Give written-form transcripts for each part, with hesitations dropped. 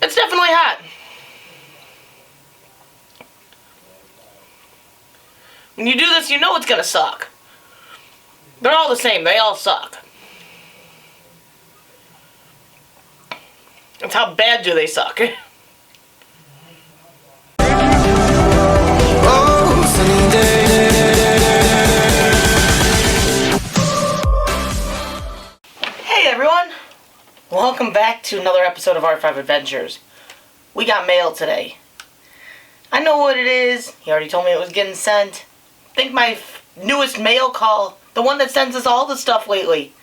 It's definitely hot. When you do this, you know it's gonna suck. They're all the same. They all suck. It's how bad do they suck. Hey everyone! Welcome back to another episode of R5 Adventures. We got mail today. I know what it is. He already told me it was getting sent. I think my newest mail call, the one that sends us all the stuff lately,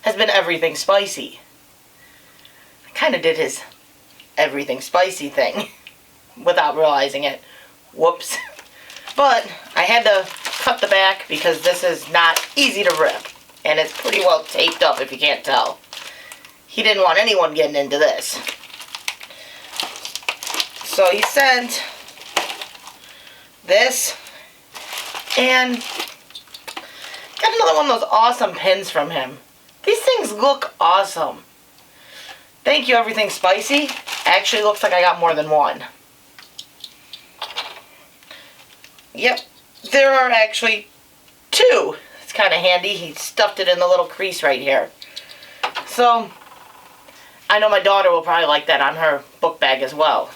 has been Everything Spicy. I kind of did his everything spicy thing without realizing it. Whoops. But I had to cut the back because this is not easy to rip. And it's pretty well taped up if you can't tell. He didn't want anyone getting into this. So he sent this and got another one of those awesome pins from him. These things look awesome. Thank you, Everything Spicy. Actually looks like I got more than one. Yep, there are actually two. It's kind of handy. He stuffed it in the little crease right here. So, I know my daughter will probably like that on her book bag as well.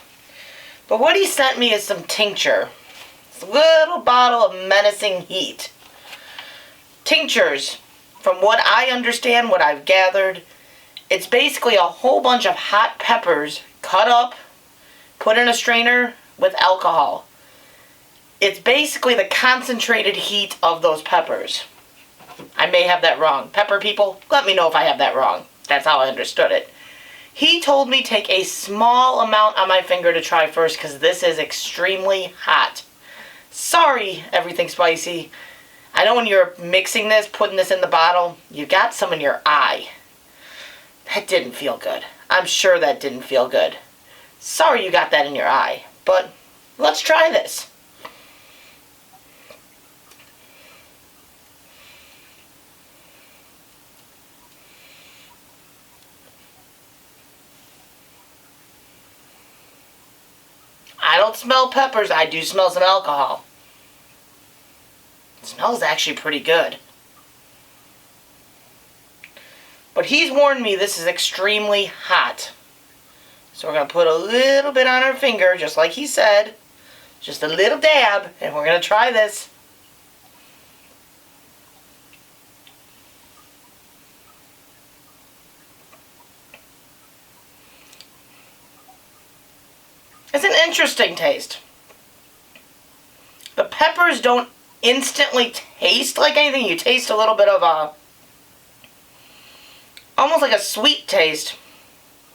But what he sent me is some tincture. It's a little bottle of menacing heat. Tinctures, from what I understand, what I've gathered, it's basically a whole bunch of hot peppers cut up, put in a strainer with alcohol. It's basically the concentrated heat of those peppers. I may have that wrong. Pepper people, let me know if I have that wrong. That's how I understood it. He told me take a small amount on my finger to try first because this is extremely hot. Sorry, Everything Spicy. I know when you're mixing this, putting this in the bottle, you got some in your eye. That didn't feel good. I'm sure that didn't feel good. Sorry you got that in your eye, but let's try this. I don't smell peppers, I do smell some alcohol. It smells actually pretty good. But he's warned me this is extremely hot. So we're going to put a little bit on our finger, just like he said. Just a little dab, and we're going to try this. It's an interesting taste. The peppers don't instantly taste like anything. You taste a little bit of a, almost like a sweet taste,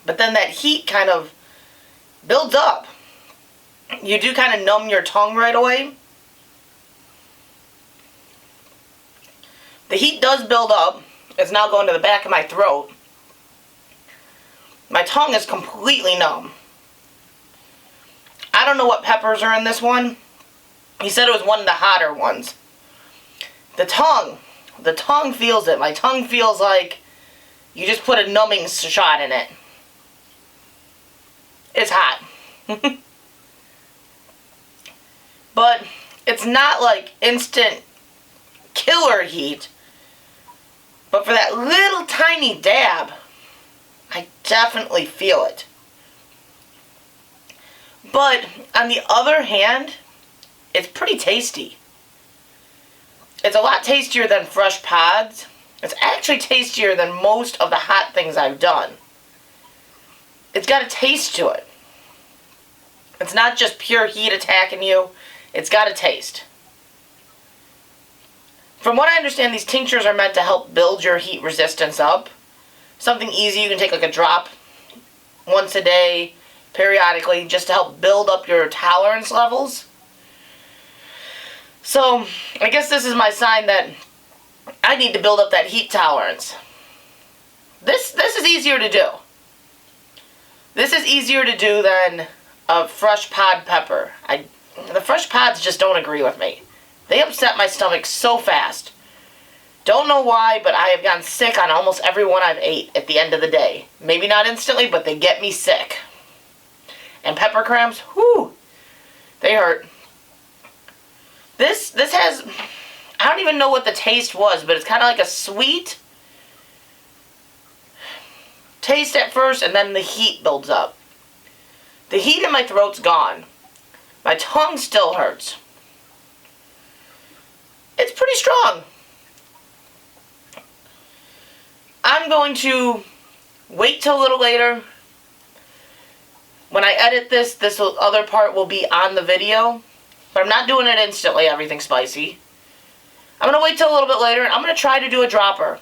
but then that heat kind of builds up. You do kind of numb your tongue right away. The heat does build up. It's now going to the back of my throat. My tongue is completely numb. I don't know what peppers are in this one. He said it was one of the hotter ones. The tongue feels it. My tongue feels like you just put a numbing shot in it. It's hot. But it's not like instant killer heat. But for that little tiny dab, I definitely feel it. But on the other hand, it's pretty tasty. It's a lot tastier than fresh pods. It's actually tastier than most of the hot things I've done. It's got a taste to it. It's not just pure heat attacking you. It's got a taste. From what I understand, these tinctures are meant to help build your heat resistance up. Something easy, you can take like a drop once a day, periodically, just to help build up your tolerance levels. So, I guess this is my sign that I need to build up that heat tolerance. This is easier to do. This is easier to do than a fresh pod pepper. The fresh pods just don't agree with me. They upset my stomach so fast. Don't know why, but I have gotten sick on almost every one I've ate at the end of the day. Maybe not instantly, but they get me sick. and pepper cramps, whoo, they hurt. This has, I don't even know what the taste was, but it's kind of like a sweet taste at first, and then the heat builds up. The heat in my throat's gone. My tongue still hurts. It's pretty strong. I'm going to wait till a little later. When I edit this other part will be on the video. But I'm not doing it instantly, everything spicy. I'm going to wait till a little bit later, and I'm going to try to do a dropper.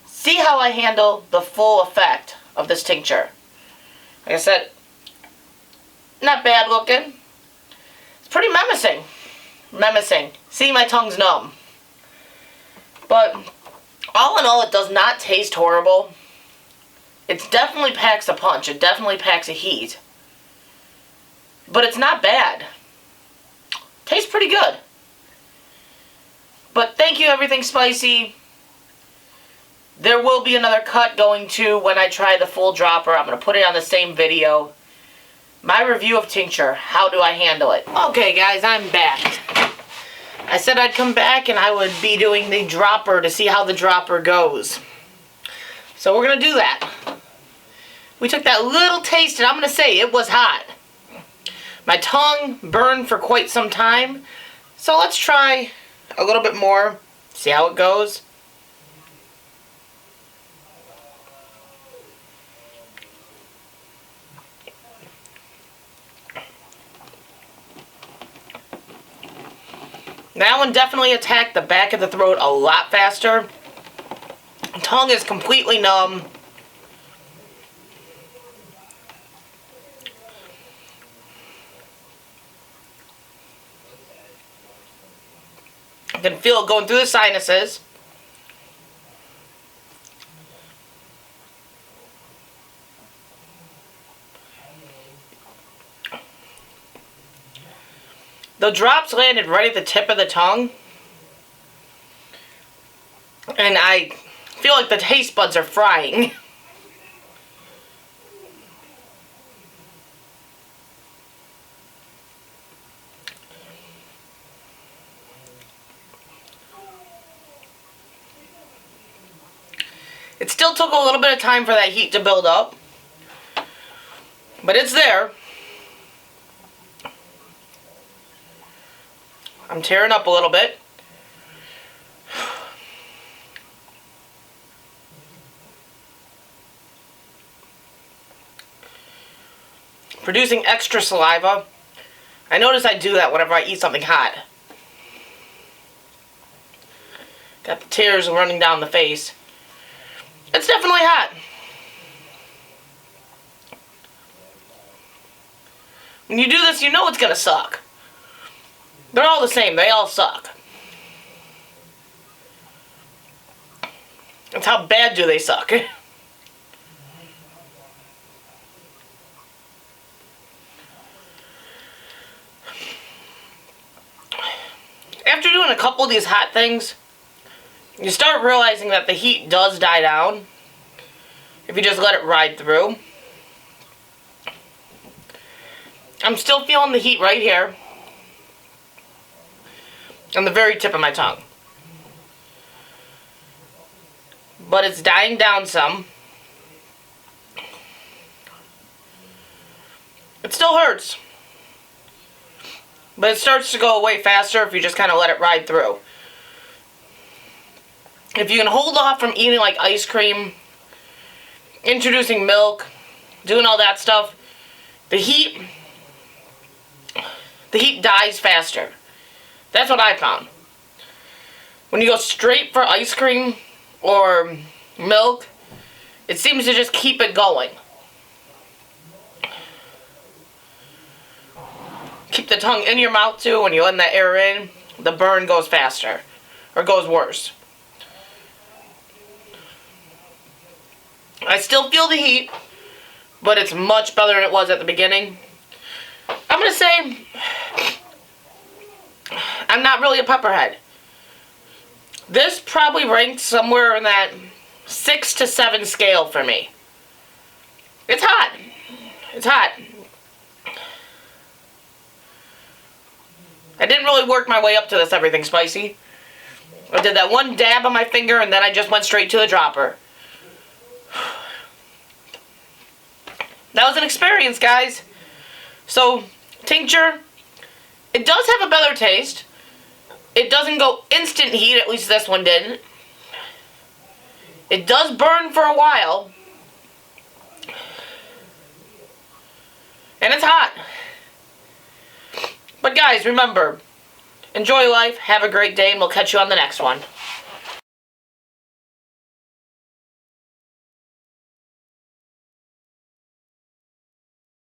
See how I handle the full effect of this tincture. Like I said, not bad looking. It's pretty menacing. Menacing. See, my tongue's numb. But all in all, it does not taste horrible. It definitely packs a punch. It definitely packs a heat. But it's not bad. Tastes pretty good. But thank you, Everything Spicy. There will be another cut going to when I try the full dropper. I'm going to put it on the same video. My review of tincture. How do I handle it? Okay, guys, I'm back. I said I'd come back and I would be doing the dropper to see how the dropper goes. So we're going to do that. We took that little taste, and I'm going to say it was hot. My tongue burned for quite some time. So let's try a little bit more. See how it goes. That one definitely attacked the back of the throat a lot faster. Tongue is completely numb. I can feel it going through the sinuses. The drops landed right at the tip of the tongue. And I feel like the taste buds are frying. It still took a little bit of time for that heat to build up. But it's there. I'm tearing up a little bit. Producing extra saliva. I notice I do that whenever I eat something hot. Got the tears running down the face. It's definitely hot. When you do this, you know it's gonna suck. They're all the same. They all suck. That's how bad do they suck. After doing a couple of these hot things, you start realizing that the heat does die down if you just let it ride through. I'm still feeling the heat right here on the very tip of my tongue. But it's dying down some. It still hurts. But it starts to go away faster if you just kind of let it ride through. If you can hold off from eating like ice cream, introducing milk, doing all that stuff, the heat dies faster. That's what I found. When you go straight for ice cream or milk, it seems to just keep it going. Keep the tongue in your mouth too. When you let that air in, the burn goes faster, or goes worse. I still feel the heat, but it's much better than it was at the beginning. I'm going to say I'm not really a pepperhead. This probably ranks somewhere in that 6 to 7 scale for me. It's hot. It's hot. I didn't really work my way up to this everything spicy. I did that one dab on my finger and then I just went straight to the dropper. That was an experience, guys. So, tincture, it does have a better taste. It doesn't go instant heat, at least this one didn't. It does burn for a while. And it's hot. But guys, remember, enjoy life, have a great day, and we'll catch you on the next one.